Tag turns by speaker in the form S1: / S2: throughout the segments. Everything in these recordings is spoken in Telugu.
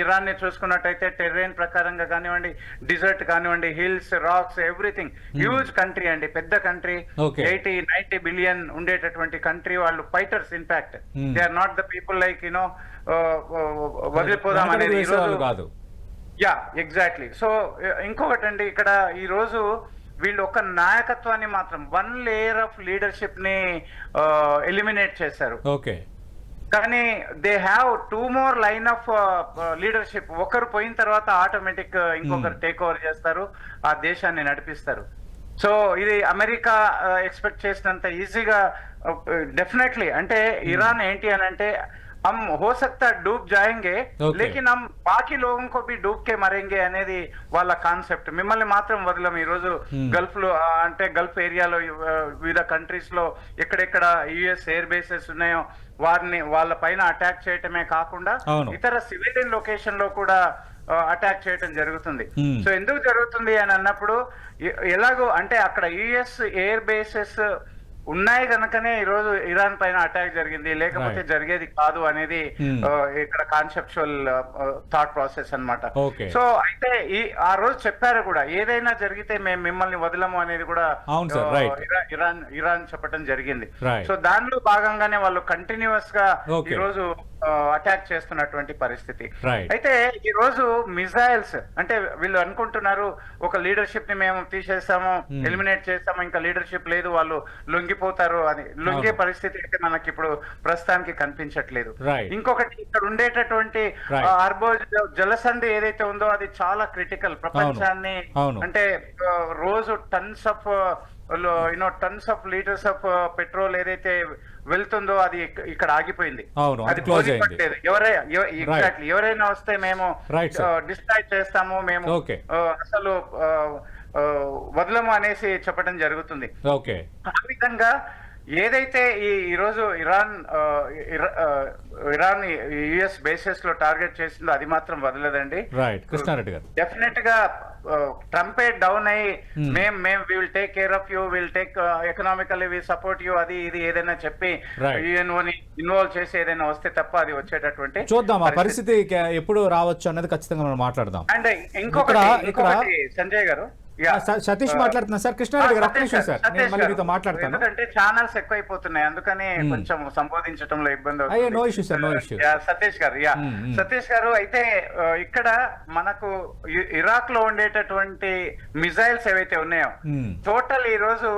S1: ఇరాన్ ని చూసుకున్నట్టయితే టెర్రెయిన్ ప్రకారంగా కానివ్వండి, డిజర్ట్ కానివ్వండి, hills, rocks, everything huge country అండి, పెద్ద కంట్రీ, 80-90 బిలియన్ ఉండేటటువంటి కంట్రీ. వాళ్ళు fighters, in fact they are not the people like you know వదిలిపోదాం అనేది కాదు. Yeah, exactly. సో ఇంకొకటి అండి, ఇక్కడ ఈ రోజు వీళ్ళు ఒక నాయకత్వాన్ని మాత్రం 1 లేయర్ ఆఫ్ లీడర్షిప్ ని ఎలిమినేట్ చేశారు.
S2: ఓకే,
S1: కానీ they have 2 more line of leadership. ఒకరు పోయిన తర్వాత ఆటోమేటిక్ ఇంకొకరు టేక్ ఓవర్ చేస్తారు, ఆ దేశాన్ని నడిపిస్తారు. సో ఇది అమెరికా ఎక్స్పెక్ట్ చేసినంత ఈజీగా డెఫినెట్లీ అంటే ఇరాన్ ఏంటి అని అంటే हम हो सकता डूब जाएंगे लेकिन हम बाकी लोगों को भी डूब के मरेंगे అనేది వాళ్ళ కాన్సెప్ట్. మిమ్మల్ని మాత్రం వదలం. ఈ రోజు గల్ఫ్ లో అంటే గల్ఫ్ ఏరియాలో వివిధ కంట్రీస్ లో ఎక్కడెక్కడ యుఎస్ ఎయిర్ బేసెస్ ఉన్నాయో వారిని వాళ్ళ పైన అటాక్ చేయటమే కాకుండా ఇతర సివిలియన్ లొకేషన్ లో కూడా అటాక్ చేయటం జరుగుతుంది. సో ఎందుకు జరుగుతుంది అని అన్నప్పుడు ఎలాగో అంటే అక్కడ యుఎస్ ఎయిర్ బేసెస్ ఉన్నాయి కనుకనే ఈ రోజు ఇరాన్ పైన అటాక్ జరిగింది, లేకపోతే జరిగేది కాదు అనేది ఇక్కడ కాన్సెప్చువల్ థాట్ ప్రాసెస్ అన్నమాట. సో అయితే ఆ రోజు చెప్పారు కూడా, ఏదైనా జరిగితే మేము మిమ్మల్ని వదలము అనేది కూడా ఇరాన్ చెప్పడం జరిగింది. సో దానిలో భాగంగానే వాళ్ళు కంటిన్యూస్ గా ఈ రోజు అటాక్ చేస్తున్నటువంటి పరిస్థితి. అయితే ఈ రోజు మిజైల్స్ అంటే వీళ్ళు అనుకుంటున్నారు ఒక లీడర్షిప్ ని మేము తీసేస్తాము, ఎలిమినేట్ చేస్తాము, ఇంకా లీడర్షిప్ లేదు, వాళ్ళు లొంగిపోతారు అని. లొంగే పరిస్థితి అయితే మనకి ఇప్పుడు ప్రస్తుతానికి కనిపించట్లేదు. ఇంకొకటి ఇక్కడ ఉండేటటువంటి అర్బోజ్ జలసంధి ఏదైతే ఉందో అది చాలా క్రిటికల్. ప్రపంచాన్ని అంటే రోజు tons of litres of petrol ఏదైతే వెళ్తుందో అది ఇక్కడ ఆగిపోయింది, అది క్లోజ్ అయిపోలేదు. ఎగ్జాక్ట్లీ ఎవరైనా వస్తే మేము డిస్ట్రాక్ట్ చేస్తాము, మేము అసలు వదలము అనేసి చెప్పడం జరుగుతుంది. ఆ విధంగా ఏదైతే ఈరోజు ఇరాన్ యుఎస్ బేసెస్ లో టార్గెట్ చేసిందో అది మాత్రం వదలదండి.
S2: కృష్ణారెడ్డి గారు
S1: డెఫినెట్ గా ట్రంపే డౌన్ అయ్యి మేము we will take care of you, will take economically we support you అది ఇది ఏదైనా చెప్పి యుఎన్ఓని ఇన్వాల్వ్ చేసి ఏదైనా వస్తే తప్ప అది వచ్చేటటువంటి
S2: చూద్దాం. ఆ పరిస్థితి ఎప్పుడు రావచ్చు అన్నది ఖచ్చితంగా మనం మాట్లాడదాం.
S1: అండ్ ఇంకొకటి సంజయ్ గారు,
S2: సతీష్ మాట్లాడుతున్నా సార్. కృష్ణారెడ్డి గారు మాట్లాడతాను,
S1: ఎందుకంటే ఛానల్స్ ఎక్కువైపోతున్నాయి, అందుకని కొంచెం సంబోధించడంలో ఇబ్బంది అవుతుంది. సతీష్ గారు అయితే ఇక్కడ మనకు ఇరాక్ లో ఉండేటటువంటి మిజైల్స్ ఏవైతే ఉన్నాయో టోటల్ ఈ రోజు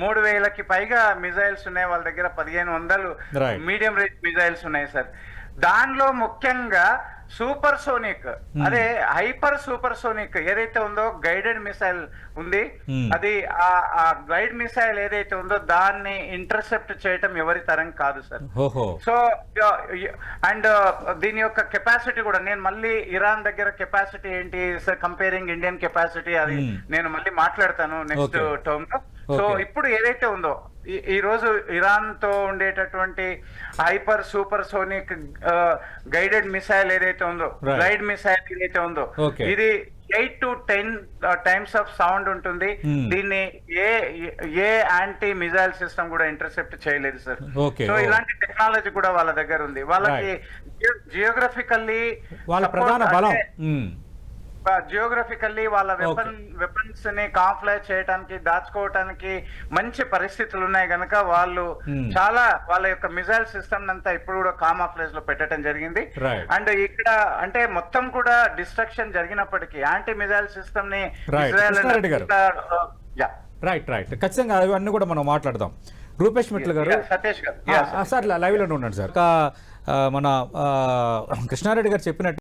S1: 3000కి పైగా మిజైల్స్ ఉన్నాయి వాళ్ళ దగ్గర. 1500 మీడియం రేంజ్ మిజైల్స్ ఉన్నాయి సార్. దానిలో ముఖ్యంగా సూపర్ సోనిక్, అదే హైపర్ సూపర్ సోనిక్ ఏదైతే ఉందో గైడెడ్ మిసైల్ ఉంది, అది ఆ గైడ్ మిసైల్ ఏదైతే ఉందో దాన్ని ఇంటర్సెప్ట్ చేయటం ఎవరి తరం కాదు సార్. సో అండ్ దీని యొక్క కెపాసిటీ కూడా నేను మళ్ళీ ఇరాన్ దగ్గర కెపాసిటీ ఏంటి సార్ కంపేరింగ్ ఇండియన్ కెపాసిటీ అది నేను మళ్ళీ మాట్లాడతాను నెక్స్ట్ టర్మ్ లో. సో ఇప్పుడు ఏదైతే ఉందో ఈ రోజు ఇరాన్ తో ఉండేటటువంటి hyper super sonic guided missile ఏదైతే ఉందో, గైడ్ మిసైల్ ఏదైతే ఉందో ఇది 8 to 10 టైమ్స్ ఆఫ్ సౌండ్ ఉంటుంది. దీన్ని ఏ యాంటీ మిజైల్ సిస్టమ్ కూడా ఇంటర్సెప్ట్ చేయలేదు సార్. సో ఇలాంటి టెక్నాలజీ కూడా వాళ్ళ దగ్గర ఉంది. వాళ్ళకి జియోగ్రఫికల్లీ
S2: వాళ్ళ ప్రధాన బలం,
S1: జియోగ్రఫికల్లీ వాళ్ళ వెపన్స్ ని కాంప్లైజ్ చేయడానికి దాచుకోవటానికి మంచి పరిస్థితులు ఉన్నాయి కనుక వాళ్ళు చాలా వాళ్ళ యొక్క మిజైల్ సిస్టమ్ అంతా ఇప్పుడు కూడా కామాఫ్లేజ్ లో పెట్టడం జరిగింది. అండ్ ఇక్కడ అంటే మొత్తం కూడా డిస్ట్రక్షన్ జరిగినప్పటికీ యాంటీ మిజైల్ సిస్టమ్ ని
S2: రైట్ ఖచ్చితంగా అవన్నీ కూడా మనం మాట్లాడదాం. రూపేష్ మిట్ల గారు,
S1: సతీష్ గారు
S2: సార్ లైవ్ లోనే ఉన్నాడు సార్. మన కృష్ణారెడ్డి గారు చెప్పినట్టు